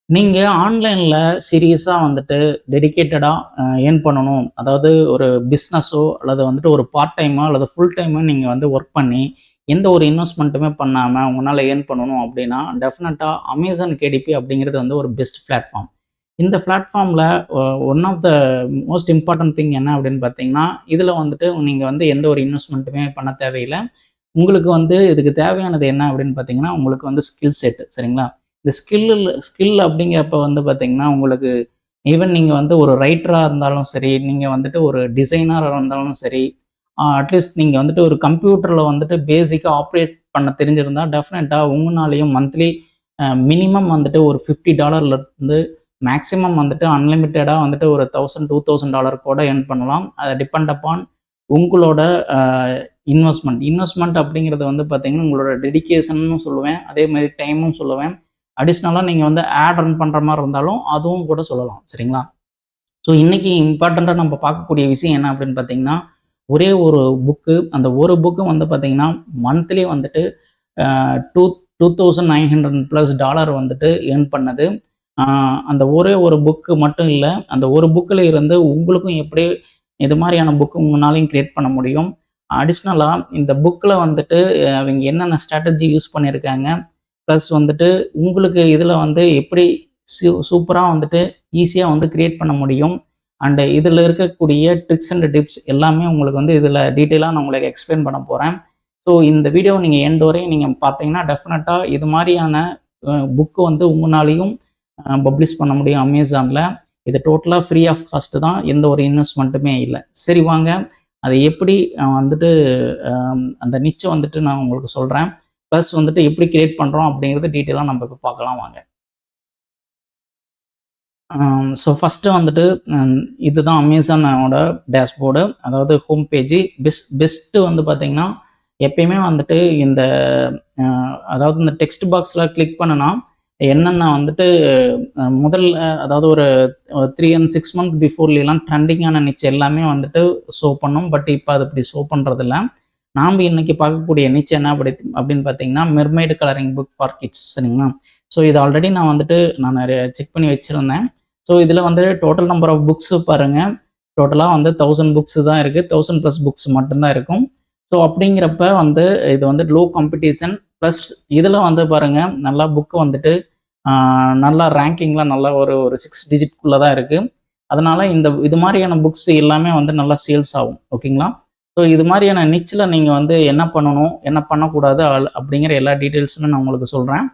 நீங்க ஆன்லைன்ல சீரியஸா வந்துட்டு டெடிகேட்டடா ஏர்ன் பண்ணணும். அதாவது ஒரு பிசினஸோ அல்லது வந்துட்டு ஒரு பார்ட் டைமோ அல்லது ஃபுல் டைமோ நீங்க வந்து ஒர்க் பண்ணி, எந்த ஒரு இன்வெஸ்ட்மென்ட்டுமே பண்ணாம உங்கனால ஏர்ன் பண்ணணும் அப்டின்னா, டெஃபினட்டா Amazon KDP அப்படிங்கிறது வந்து ஒரு பெஸ்ட் பிளாட்ஃபார்ம். இந்த பிளாட்ஃபார்ம்ல one of the most important thing என்ன அப்படின்னு பார்த்தீங்கன்னா, இதுல வந்துட்டு நீங்க வந்து எந்த ஒரு இன்வெஸ்ட்மென்ட்டுமே பண்ண தேவையில்ல. உங்களுக்கு வந்து இதுக்கு தேவையானது என்ன அப்படின்னு பார்த்தீங்கன்னா, உங்களுக்கு வந்து ஸ்கில் செட் சரிங்களா? இந்த ஸ்கில் அப்படிங்கிறப்ப வந்து பார்த்தீங்கன்னா, உங்களுக்கு ஈவன் நீங்க வந்து ஒரு ரைட்டரா இருந்தாலும் சரி, நீங்க வந்துட்டு ஒரு டிசைனரா இருந்தாலும் சரி, அட்லீஸ்ட் நீங்க வந்துட்டு ஒரு கம்ப்யூட்டர்ல வந்துட்டு பேசிக்கா ஆப்ரேட் பண்ண தெரிஞ்சிருந்தா, டெஃபினட்டா உங்கனாலயும் மந்த்லி மினிமம் வந்துட்டு ஒரு $50 இருந்து மேக்ஸிமம் வந்துட்டு அன்லிமிட்டடா வந்துட்டு ஒரு $1000, $2000 கூட எர்ன் பண்ணலாம். அது டிபெண்ட் அப்பான் உங்களோட அ இன்வெஸ்ட்மென்ட் அப்படிங்கிறது வந்து பார்த்தீங்கன்னா, உங்களோட டெடிகேஷன்னு சொல்லுவேன். அதே மாரி டைமும் சொல்லுவேன். அடிஷனலா நீங்க வந்து ஆட் ரன் பண்ற மாரி இருந்தாலும், அதுவும் கூட சொல்லலாம். சரிங்களா? ஸோ இன்னைக்கு இம்பார்ட்டன்ட்டா நம்ம பார்க்கக்கூடிய விஷயம் என்ன அப்படின்னு பார்த்தீங்கன்னா, ஒரே ஒரு புக்கு. அந்த ஒரு புக்கு வந்து பார்த்தீங்கன்னா, மந்த்லி வந்துட்டு அ டூ $2900+ வந்துட்டு எர்ன் பண்ணது. அ அந்த ஒரே ஒரு புக்கு மட்டும் இல்ல. அந்த ஒரு புக்ல இருந்து உங்களுக்கும் எப்படி இது மாரியான புக் உங்கனாலயும் கிரியேட் பண்ண முடியும். அடிஷனலா இந்த புக்ல வந்துட்டு அவைங்க என்னென்ன ஸ்ட்ராட்டஜி யூஸ் பண்ணியிருக்காங்க. ப்ளஸ் வந்துட்டு உங்களுக்கு இதில வந்து எப்படி சூப்பரா வந்துட்டு ஈஸியா வந்து கிரியேட் பண்ண முடியும். அண்ட் இதில இருக்கக்கூடிய ட்ரிக்ஸ் அண்ட் டிப்ஸ் எல்லாமே உங்களுக்கு வந்து இதில டீட்டெயிலா நான் உங்களுக்கு எக்ஸ்பிளைன் பண்ண போறேன். ஸோ இந்த வீடியோவ நீங்க எண்ட் வரையும் நீங்க பார்த்தீங்கன்னா, டெஃபினட்டா இது மாரியான புக் வந்து உங்கனாலயும் பப்ளிஷ் பண்ண முடியும் Amazonல. இது டோட்டலா ஃப்ரீ ஆஃப் காஸ்ட் தான். எந்த ஒரு இன்வெஸ்ட்மென்ட்டுமே இல்ல. சரி வாங்க, அதை எப்படி வந்துட்டு அந்த நிச்ச வந்துட்டு நான் உங்களுக்கு சொல்றேன். ப்ளஸ் வந்துட்டு எப்படி கிரியேட் பண்றோம் அப்படிங்கிறது டீட்டெயிலா நம்ம இப்ப பார்க்கலாம் வாங்க. ஸோ ஃபர்ஸ்ட்டு வந்துட்டு ம் இதுதான் அமேசானோட டேஷ்போர்டு. அதாவது ஹோம் பேஜ். பெஸ்ட்டு வந்து பார்த்தீங்கன்னா, எப்பயுமே வந்துட்டு இந்த அ அதாவது இந்த டெக்ஸ்ட் பாக்ஸ்ல கிளிக் பண்ணுனா, என்னென்ன வந்துட்டு முதல்ல அதாவது ஒரு 3 அண்ட் 6 மந்த் பிஃபோர்லாம் ட்ரெண்டிங்கான நிச் எல்லாமே வந்துட்டு ஷோ பண்ணும். பட் இப்ப அது அப்படி ஷோ பண்றதில்ல. நாம இன்னைக்கு பார்க்கக்கூடிய நிச் என்ன அப்படின்னு பார்த்தீங்கன்னா, mermaid colouring book for kids சரிங்களா? ஸோ இது ஆல்ரெடி நான் நெறைய செக் பண்ணி வச்சிருந்தேன். ஸோ இதில வந்து டோட்டல் நம்பர் ஆஃப் புக்ஸ் பாருங்க. டோட்டலா வந்து 1000 புக்ஸ் தான் இருக்கு. 1000 பிளஸ் புக்ஸ் மட்டும் தான் இருக்கும். ஸோ அப்படிங்கிறப்ப வந்து இது வந்து லோ காம்படிஷன் பிளஸ் இதில வந்து பாருங்க, நல்லா புக் வந்துட்டு நல்லா ரேங்கிங்ல நல்லா ஒரு ஒரு 6 டிஜிட்குள்ள தான் இருக்கு. அதனால இது மாரியான புக்ஸ் எல்லாமே வந்து நல்லா சேல்ஸ் ஆகும். ஓகேங்களா? ஸோ இது மாரியான நிச்ல நீங்க வந்து என்ன பண்ணணும், என்ன பண்ணக்கூடாது அப்படிங்கிற எல்லா டீட்டெயில்ஸுமே நான் உங்களுக்கு சொல்றேன்.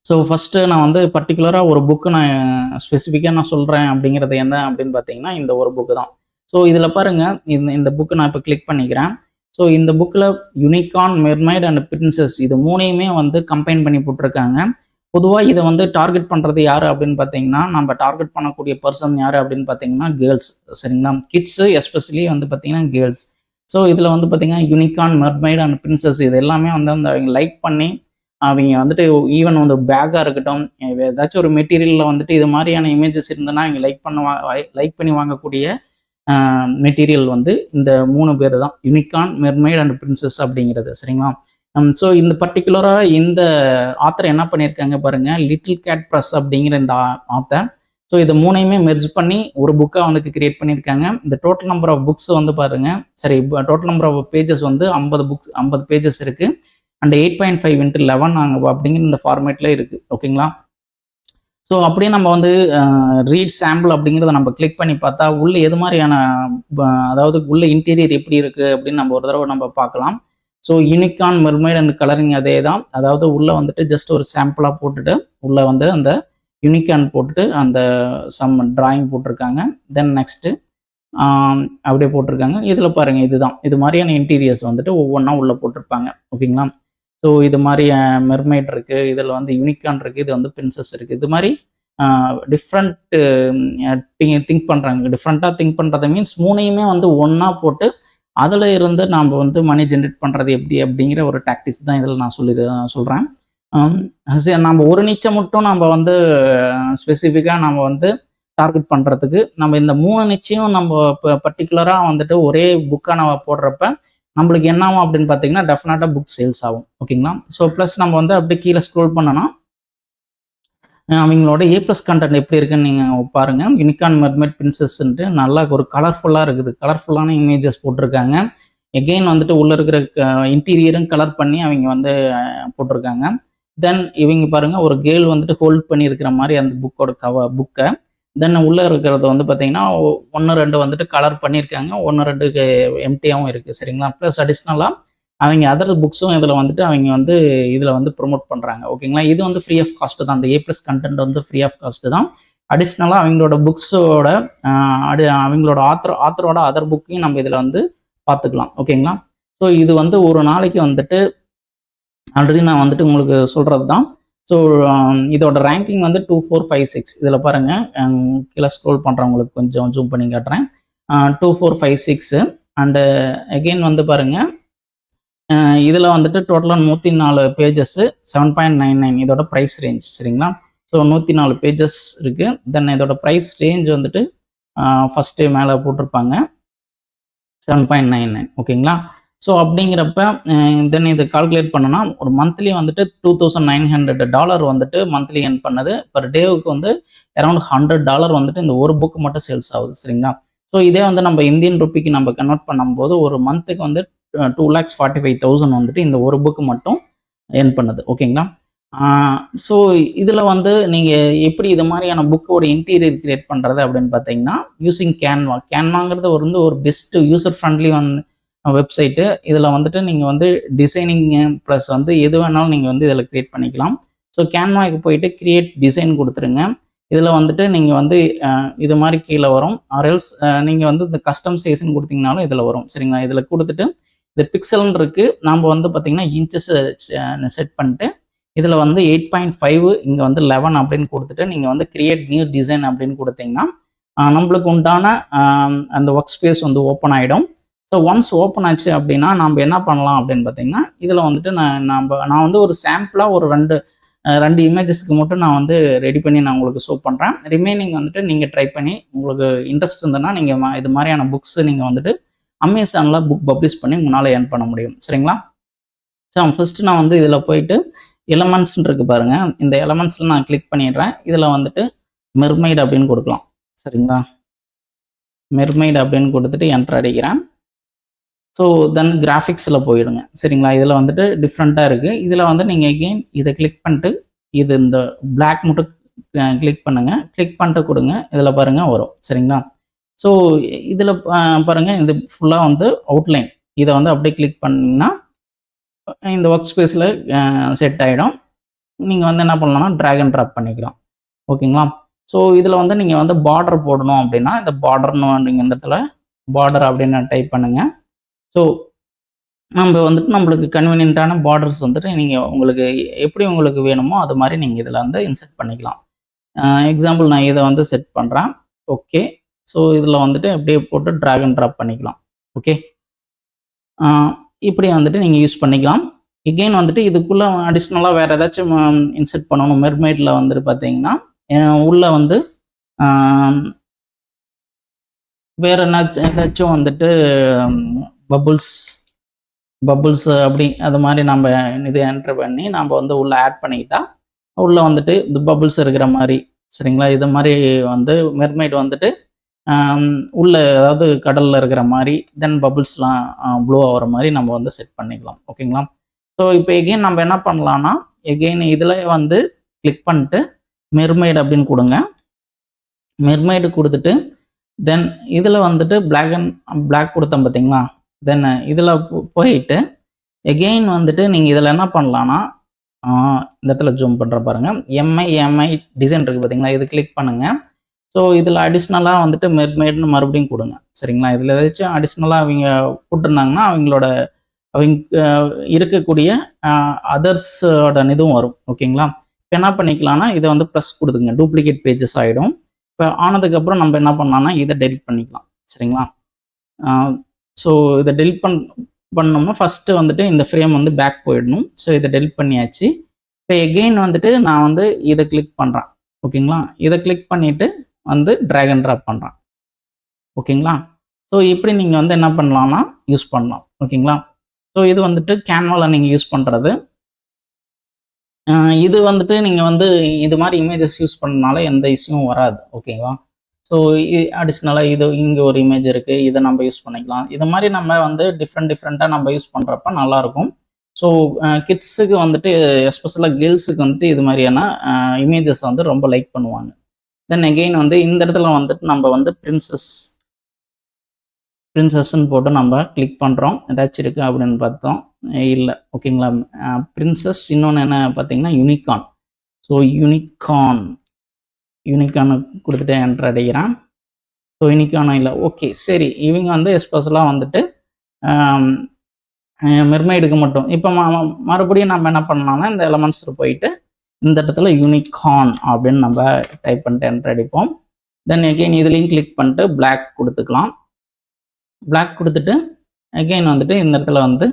ஸோ ஃபர்ஸ்ட்டு நான் வந்து பர்ட்டிகுலரா ஒரு புக்கு நான் ஸ்பெசிஃபிக்கா நான் சொல்றேன் அப்படிங்கிறது என்ன அப்படின்னு பார்த்தீங்கன்னா, இந்த ஒரு புக்கு தான். ஸோ இதில பாருங்க, இந்த இந்த புக் நான் இப்ப கிளிக் பண்ணிக்கிறேன். ஸோ இந்த புக்ல யூனிகார்ன், மெர்மைட் அண்ட் பிரின்சஸ் இது 3யுமே வந்து கம்பைன் பண்ணி போட்டுருக்காங்க. பொதுவா இத வந்து டார்கெட் பண்றது யாரு அப்படின்னு பார்த்தீங்கன்னா, நம்ம டார்கெட் பண்ணக்கூடிய பெர்சன் யாரு அப்படின்னு பார்த்தீங்கன்னா, கேர்ள்ஸ் சரிங்களா? கிட்ஸ் எஸ்பெஷலி வந்து பார்த்தீங்கன்னா கேர்ள்ஸ். ஸோ இதில வந்து பார்த்தீங்கன்னா, யூனிகார்ன், மெர்மைட் அண்ட் பிரின்சஸ் இது எல்லாமே வந்து அந்த லைக் பண்ணி அவைங்க வந்துட்டு ஈவன் வந்து பேக்கா இருக்கட்டும், ஏதாச்சும் ஒரு மெட்டீரியல்ல வந்துட்டு இது மாரியான இமேஜஸ் இருந்ததுன்னா, இங்க லைக் பண்ணி வாங்கக்கூடிய அ மெட்டீரியல் வந்து இந்த 3 பேரு தான். யூனிகார்ன், மெர்மைட் அண்ட் பிரின்சஸ் அப்படிங்கிறது. சரிங்களா? ஸோ இந்த பர்ட்டிகுலரா இந்த ஆத்தர் என்ன பண்ணியிருக்காங்க பாருங்க. லிட்டில் கேட் பிரஸ் அப்படிங்கிற இந்த ஆத்தர். ஸோ இது 3யுமே மெர்ஜ் பண்ணி ஒரு புக்கா வந்து கிரியேட் பண்ணியிருக்காங்க. இந்த டோட்டல் நம்பர் ஆஃப் புக்ஸ் வந்து பாருங்க. சரி டோட்டல் நம்பர் ஆஃப் பேஜஸ் வந்து 50 பேஜஸ் இருக்கு. அண்ட் 8.5 இன்ட்டு 11 அப்படிங்கிற இந்த ஃபார்மேட்ல இருக்கு. ஓகேங்களா? ஸோ அப்படியே நம்ம வந்து ரீட் சாம்பிள் அப்படிங்கிறத நம்ம கிளிக் பண்ணி பார்த்தா, உள்ள எது மாரியான ப அதாவது உள்ள இன்டீரியர் எப்படி இருக்கு அப்படின்னு நம்ம ஒரு தடவ நம்ம பார்க்கலாம். So unicorn, mermaid and colouring அதே தான். அதாவது உள்ள வந்துட்டு ஜஸ்ட் ஒரு சாம்பிளா போட்டுட்டு, உள்ள வந்து அந்த யூனிகார்ன் போட்டுட்டு அந்த சம் டிராயிங் போட்டிருக்காங்க. தென் நெக்ஸ்ட்டு அப்படியே போட்டிருக்காங்க. இதில பாருங்க இதுதான். இது மாரியான இன்டீரியர்ஸ் வந்துட்டு ஒவ்வொன்னா உள்ள போட்டிருப்பாங்க. ஓகேங்களா? ஸோ இது மாரி மெர்மைட் இருக்கு. இதில வந்து யூனிகார்ன் இருக்கு. இது வந்து பிரின்சஸ் இருக்கு. இது மாரி அ டிஃப்ரெண்ட் திங்க் பண்றாங்க. டிஃப்ரெண்ட்டா திங்க் பண்றது மீன்ஸ் 3யுமே வந்து ஒண்ணா போட்டு, அதில இருந்து நாம வந்து மணி ஜெனரேட் பண்றது எப்படி அப்படிங்கிற ஒரு டாக்டிக்ஸ் தான் இதில நான் சொல்றேன். அம் நம்ம ஒரு நிச்ச மட்டும் நம்ம வந்து ஸ்பெசிஃபிக்கா நம்ம வந்து டார்கெட் பண்றதுக்கு, நம்ம இந்த 3 நிச்சயம் நம்ம பர்ட்டிகுலரா வந்துட்டு ஒரே புக்கா நம்ம போடுறப்ப, நம்மளுக்கு என்ன ஆகும் அப்படின்னு பார்த்தீங்கன்னா, டெஃபினட்டா புக் சேல்ஸ் ஆகும். ஓகேங்களா? ஸோ பிளஸ் நம்ம வந்து அப்படியே கீழ ஸ்க்ரோல் பண்ணோம்னா, அவங்களோட ஏ ப்ளஸ் கண்டென்ட் எப்படி இருக்குன்னு நீங்கள் பாருங்கள். யூனிகார்ன் மெர்மைட் பிரின்சஸ்ன்ட்டு நல்லா ஒரு கலர்ஃபுல்லாக இருக்குது. கலர்ஃபுல்லான இமேஜஸ் போட்டிருக்காங்க. எகெயின் வந்துட்டு உள்ளே இருக்கிற இன்டீரியரும் கலர் பண்ணி அவங்க வந்து போட்டிருக்காங்க. தென் இவங்க பாருங்கள் ஒரு கேர்ள் வந்துட்டு ஹோல்ட் பண்ணி இருக்கிற மாதிரி அந்த புக்கோட புக்கை. தென் உள்ளே இருக்கிறது வந்து பார்த்தீங்கன்னா 1-2 வந்துட்டு கலர் பண்ணியிருக்காங்க, 1-2 எம்டியாகவும் இருக்குது. சரிங்களா? ப்ளஸ் அடிஷ்னலாக அவங்க அதர் புக்ஸும் இதில் வந்துட்டு அவங்க வந்து இதில் வந்து ப்ரொமோட் பண்ணுறாங்க. ஓகேங்களா? இது வந்து ஃப்ரீ ஆஃப் காஸ்ட் தான். அந்த ஏ ப்ளஸ் கண்டென்ட் வந்து ஃப்ரீ ஆஃப் காஸ்ட் தான். அடிஷ்னலாக அவங்களோட புக்ஸோட அவங்களோட ஆத்தரோட அதர் புக்கையும் நம்ம இதில் வந்து பார்த்துக்கலாம். ஓகேங்களா? ஸோ இது வந்து ஒரு நாளைக்கு வந்துட்டு ஆல்ரெடி நான் வந்துட்டு உங்களுக்கு சொல்கிறது தான். ஸோ இதோட ரேங்கிங் வந்து 2, 4, 5, 6 இதில் பாருங்கள். கீழே ஸ்க்ரோல் பண்ணுறவங்களுக்கு கொஞ்சம் ஜூம் பண்ணி காட்டுறேன். 2, 4, 5, 6 அண்டு அகெயின் வந்து பாருங்கள். இதில் வந்துட்டு டோட்டலாக 104 பேஜஸ், 7.99 இதோட ப்ரைஸ் ரேஞ்ச். சரிங்களா? ஸோ 104 பேஜஸ் இருக்குது. தென் இதோட ப்ரைஸ் ரேஞ்ச் வந்துட்டு ஃபஸ்ட்டு மேலே போட்டிருப்பாங்க 7.99. ஓகேங்களா? ஸோ அப்படிங்கிறப்ப தென் இதை கால்குலேட் பண்ணோன்னா ஒரு மந்த்லி வந்துட்டு $2,900 வந்துட்டு மந்த்லி எர்ன் பண்ணது. பர் டேவுக்கு வந்து அரௌண்ட் $100 வந்துட்டு இந்த ஒரு புக்கு மட்டும் சேல்ஸ் ஆகுது. சரிங்களா? ஸோ இதே வந்து நம்ம இந்தியன் ருப்பிக்கு நம்ம கன்வெர்ட் பண்ணும்போது ஒரு மந்த்துக்கு வந்து 2,45,000 வந்துட்டு இந்த ஒரு புக்கு மட்டும் எர்ன் பண்ணுது. ஓகேங்களா? ஸோ இதில் வந்து நீங்கள் எப்படி இது மாதிரியான புக்கோட இன்டீரியர் கிரியேட் பண்ணுறது அப்படின்னு பார்த்தீங்கன்னா யூஸிங் கேன்வாங்கிறது வந்து ஒரு பெஸ்ட் யூசர் ஃப்ரெண்ட்லி வெப்சைட்டு. இதில் வந்துட்டு நீங்கள் வந்து டிசைனிங்கு ப்ளஸ் வந்து எது வேணாலும் நீங்கள் வந்து இதில் க்ரியேட் பண்ணிக்கலாம். ஸோ கேன்வாக்கு போயிட்டு கிரியேட் டிசைன் கொடுத்துருங்க. இதில் வந்துட்டு நீங்கள் வந்து இது மாதிரி கீழே வரும். ஆர்எல்ஸ் நீங்கள் வந்து இந்த கஸ்டம் சைஸ்ன்னு கொடுத்தீங்கனாலும் இதில் வரும். சரிங்களா? இதில் கொடுத்துட்டு இந்த பிக்சல்னு இருக்குது. நாம் வந்து பார்த்திங்கன்னா இன்ச்சஸ் செட் பண்ணிட்டு இதில் வந்து 8.5 இங்கே வந்து 11 அப்படின்னு கொடுத்துட்டு நீங்கள் வந்து கிரியேட் நியூ டிசைன் அப்படின்னு கொடுத்தீங்கன்னா நம்மளுக்கு உண்டான அந்த ஒர்க் ஸ்பேஸ் வந்து ஓப்பன் ஆகிடும். ஸோ ஒன்ஸ் ஓப்பன் ஆச்சு அப்படின்னா நம்ம என்ன பண்ணலாம் அப்படின்னு பார்த்தீங்கன்னா இதில் வந்துட்டு நான் வந்து ஒரு சாம்பிளாக ஒரு ரெண்டு இமேஜஸ்க்கு மட்டும் நான் வந்து ரெடி பண்ணி நான் உங்களுக்கு ஷோ பண்ணுறேன். ரிமைனிங் வந்துட்டு நீங்கள் ட்ரை பண்ணி உங்களுக்கு இன்ட்ரெஸ்ட் இருந்ததுன்னா நீங்கள் இது மாதிரியான புக்ஸ் நீங்கள் வந்துட்டு அமேசானில் புக் பப்ளிஷ் பண்ணி உங்களால் ஏர்ன் பண்ண முடியும். சரிங்களா? ஸோ ஃபஸ்ட்டு நான் வந்து இதில் போயிட்டு எலமெண்ட்ஸ்ன்னு இருக்குது பாருங்கள். இந்த எலமெண்ட்ஸில் நான் கிளிக் பண்ணிடுறேன். இதில் வந்துட்டு மெர்மைட் அப்படின்னு கொடுக்கலாம். சரிங்களா? மெர்மைட் அப்படின்னு கொடுத்துட்டு என்டர் அடிக்கிறேன். ஸோ தென் கிராஃபிக்ஸில் போயிடுங்க. சரிங்களா? இதில் வந்துட்டு டிஃப்ரெண்ட்டாக இருக்குது. இதில் வந்து நீங்கள் எகெயின் இதை கிளிக் பண்ணிட்டு இது இந்த பிளாக் மட்டும் கிளிக் பண்ணுங்கள். கிளிக் பண்ணிட்டு கொடுங்க. இதில் பாருங்கள் வரும். சரிங்களா? ஸோ இதில் பாருங்கள் இது ஃபுல்லாக வந்து அவுட்லைன். இதை வந்து அப்படியே கிளிக் பண்ணிங்கன்னா இந்த ஒர்க் ஸ்பேஸில் செட் ஆகிடும். நீங்கள் வந்து என்ன பண்ணலாம்னா ட்ராக் அண்ட் ட்ராப் பண்ணிக்கலாம். ஓகேங்களா? ஸோ இதில் வந்து நீங்கள் வந்து பார்டர் போடணும் அப்படின்னா இந்த பார்டர்னு நீங்கள் இந்த இடத்துல பார்டர் அப்படின்னு டைப் பண்ணுங்கள். ஸோ நம்ம வந்துட்டு நம்மளுக்கு கன்வீனியன்ட்டான பார்டர்ஸ் வந்துட்டு நீங்கள் உங்களுக்கு எப்படி உங்களுக்கு வேணுமோ அது மாதிரி நீங்கள் இதில் வந்து இன்செர்ட் பண்ணிக்கலாம். எக்ஸாம்பிள் நான் இதை வந்து செட் பண்ணுறேன். ஓகே. ஸோ இதில் வந்துட்டு அப்படியே போட்டு ட்ராக் அண்ட் ட்ராப் பண்ணிக்கலாம். ஓகே. இப்படி வந்துட்டு நீங்கள் யூஸ் பண்ணிக்கலாம். எகெயின் வந்துட்டு இதுக்குள்ளே அடிஷ்னலாக வேறு ஏதாச்சும் இன்செர்ட் பண்ணணும். மெர்மைடில் வந்துட்டு பார்த்தீங்கன்னா உள்ளே வந்து வேறு ஏதாச்சும் வந்துட்டு பபுள்ஸ் அப்படி அது மாதிரி நம்ம இது என்ட்ரு பண்ணி நம்ம வந்து உள்ளே ஆட் பண்ணிக்கிட்டா உள்ளே வந்துட்டு இந்த பபுள்ஸ் இருக்கிற மாதிரி. சரிங்களா? இது மாதிரி வந்து மெர்மைட் வந்துட்டு உள்ள அதாவது கடலில் இருக்கிற மாதிரி தென் பபுள்ஸ்லாம் ப்ளூ ஆகிற மாதிரி நம்ம வந்து செட் பண்ணிக்கலாம். ஓகேங்களா? ஸோ இப்போ எகெயின் நம்ம என்ன பண்ணலான்னா எகெயின் இதில் வந்து கிளிக் பண்ணிட்டு மெர்மைட் அப்படின்னு கொடுங்க. மெர்மைடு கொடுத்துட்டு தென் இதில் வந்துட்டு பிளாக் கொடுத்தோம் பார்த்தீங்களா? தென் இதில் போயிட்டு எகெயின் வந்துட்டு நீங்கள் இதில் என்ன பண்ணலான்னா இந்த இடத்துல ஜூம் பண்ணுற பாருங்கள். எம்ஐ டிசைன் இருக்குது பார்த்தீங்களா? இது கிளிக் பண்ணுங்கள். ஸோ இதில் அடிஷ்னலாக வந்துட்டு மெர்மைடுன்னு மறுபடியும் கொடுங்க. சரிங்களா? இதில் ஏதாச்சும் அடிஷ்னலாக அவங்க போட்டிருந்தாங்கன்னா அவங்க இருக்கக்கூடிய அதர்ஸோட இதுவும் வரும். ஓகேங்களா? இப்போ என்ன பண்ணிக்கலாம்னா இதை வந்து ப்ளஸ் கொடுத்துங்க. டூப்ளிகேட் பேஜஸ் ஆகிடும். இப்போ ஆனதுக்கப்புறம் நம்ம என்ன பண்ணலாம்னா இதை டெலிட் பண்ணிக்கலாம். சரிங்களா? ஸோ இதை டெலிட் பண்ணோம்னா ஃபஸ்ட்டு வந்துட்டு இந்த ஃப்ரேம் வந்து பேக் போயிடணும். ஸோ இதை டெலிட் பண்ணியாச்சு. இப்போ எகெயின் வந்துட்டு நான் வந்து இதை கிளிக் பண்ணுறேன். ஓகேங்களா? இதை கிளிக் பண்ணிவிட்டு வந்து ட்ராக் அண்ட் ட்ராப் பண்ணுறேன். ஓகேங்களா? ஸோ இப்படி நீங்கள் வந்து என்ன பண்ணலாம்னா யூஸ் பண்ணலாம். ஓகேங்களா? ஸோ இது வந்துட்டு கேன்வாவில் நீங்கள் யூஸ் பண்ணுறது. இது வந்துட்டு நீங்கள் வந்து இது மாதிரி இமேஜஸ் யூஸ் பண்ணனால எந்த இஷ்யூவும் வராது. ஓகேவா? ஸோ அடிஷ்னலாக இது இங்கே ஒரு இமேஜ் இருக்குது, இதை நம்ம யூஸ் பண்ணிக்கலாம். இது மாதிரி நம்ம வந்து டிஃப்ரெண்ட்டாக நம்ம யூஸ் பண்ணுறப்ப நல்லாயிருக்கும். ஸோ கிட்ஸுக்கு வந்துட்டு எஸ்பெஷலாக கேர்ள்ஸுக்கு வந்துட்டு இது மாதிரியான இமேஜஸ் வந்து ரொம்ப லைக் பண்ணுவாங்க. தென் அகெயின் வந்து இந்த இடத்துல வந்துட்டு நம்ம வந்து பிரின்சஸ்ன்னு போட்டு நம்ம கிளிக் பண்ணுறோம். ஏதாச்சும் இருக்குது அப்படின்னு பார்த்தோம், இல்லை. ஓகேங்களா? பிரின்சஸ், இன்னொன்று என்ன பார்த்தீங்கன்னா யூனிகார்ன். ஸோ யூனிகார்னு கொடுத்துட்டு என்டர் அடிக்கிறேன். ஸோ யூனிகார்னும் இல்லை. ஓகே, சரி. இவங்க வந்து எஸ்பெஷலாக வந்துட்டு மெர்மைடுக்கு மட்டும். இப்போ மறுபடியும் நம்ம என்ன பண்ணலாம்னா இந்த எலமெண்ட்ஸில் போயிட்டு இந்த இடத்துல யூனிகார்ன் அப்படின்னு நம்ம டைப் பண்ணிட்டு என்டர் அடிப்போம். தென் அகெயின் இதுலேயும் கிளிக் பண்ணிட்டு பிளாக் கொடுத்துக்கலாம். பிளாக் கொடுத்துட்டு அகெயின் வந்துட்டு இந்த இடத்துல வந்து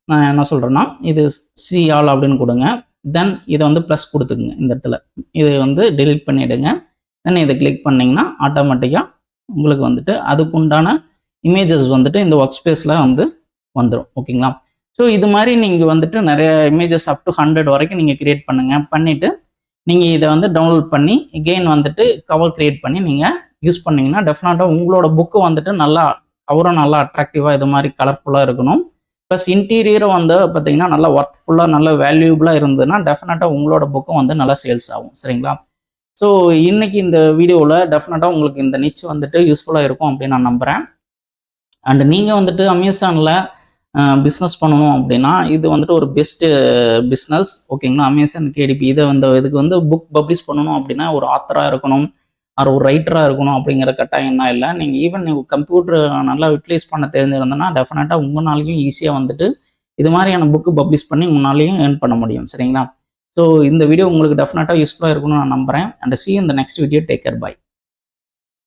நான் என்ன சொல்கிறேன்னா இது சி ஆல் அப்படின்னு கொடுங்க. தென் இதை வந்து ப்ளஸ் கொடுத்துக்குங்க. இந்த இடத்துல இது வந்து டெலிட் பண்ணிவிடுங்க. தென் இதை கிளிக் பண்ணிங்கன்னா ஆட்டோமேட்டிக்காக உங்களுக்கு வந்துட்டு அதுக்குண்டான இமேஜஸ் வந்துட்டு இந்த ஒர்க் ஸ்பேஸில் வந்து வந்துடும். ஓகேங்களா? ஸோ இது மாதிரி நீங்கள் வந்துட்டு நிறைய இமேஜஸ் அப் டு 100 வரைக்கும் நீங்கள் க்ரியேட் பண்ணுங்கள். பண்ணிவிட்டு நீங்கள் இதை வந்து டவுன்லோட் பண்ணி எகெயின் வந்துட்டு கவர் க்ரியேட் பண்ணி நீங்கள் யூஸ் பண்ணிங்கன்னா டெஃபினட்டாக உங்களோட புக்கு வந்துட்டு நல்லா கவரும் நல்லா அட்ராக்டிவாக இது மாதிரி கலர்ஃபுல்லாக இருக்கணும். ப்ளஸ் இன்டீரியரும் வந்து பார்த்தீங்கன்னா நல்லா ஒர்க்ஃபுல்லாக நல்லா வேல்யூபிளாக இருந்ததுன்னா டெஃபினட்டாக உங்களோட புக்கும் வந்து நல்லா சேல்ஸ் ஆகும். சரிங்களா? ஸோ இன்னைக்கு இந்த வீடியோவில் டெஃபினட்டாக உங்களுக்கு இந்த நிச் வந்துட்டு யூஸ்ஃபுல்லாக இருக்கும் அப்படின்னு நான் நம்புகிறேன். அண்ட் நீங்கள் வந்துட்டு அமேசானில் பிஸ்னஸ் பண்ணணும் அப்படின்னா இது வந்துட்டு ஒரு பெஸ்ட்டு பிஸ்னஸ். ஓகேங்களா? அமேசான் கேடிபி இதை வந்து இதுக்கு வந்து புக் பப்ளிஷ் பண்ணணும் அப்படின்னா ஒரு ஆத்தராக இருக்கணும், ஒரு ரைட்டராக இருக்கணும் அப்படிங்கிற கட்டாயம் என்ன இல்லை. நீங்கள் ஈவன் நீங்கள் கம்ப்யூட்டர் நல்லா யூட்டிலைஸ் பண்ண தெரிஞ்சிருந்தேன்னா டெஃபினட்டாக உங்களாலையும் ஈஸியாக வந்துட்டு இது மாதிரியான புக்கு பப்ளிஷ் பண்ணி உங்களாலையும் ஏர்ன் பண்ண முடியும். சரிங்களா? ஸோ இந்த வீடியோ உங்களுக்கு டெஃபினட்டாக யூஸ்ஃபுல்லாக இருக்கும்னு நான் நம்புகிறேன். And see you in the next video. Take care. Bye.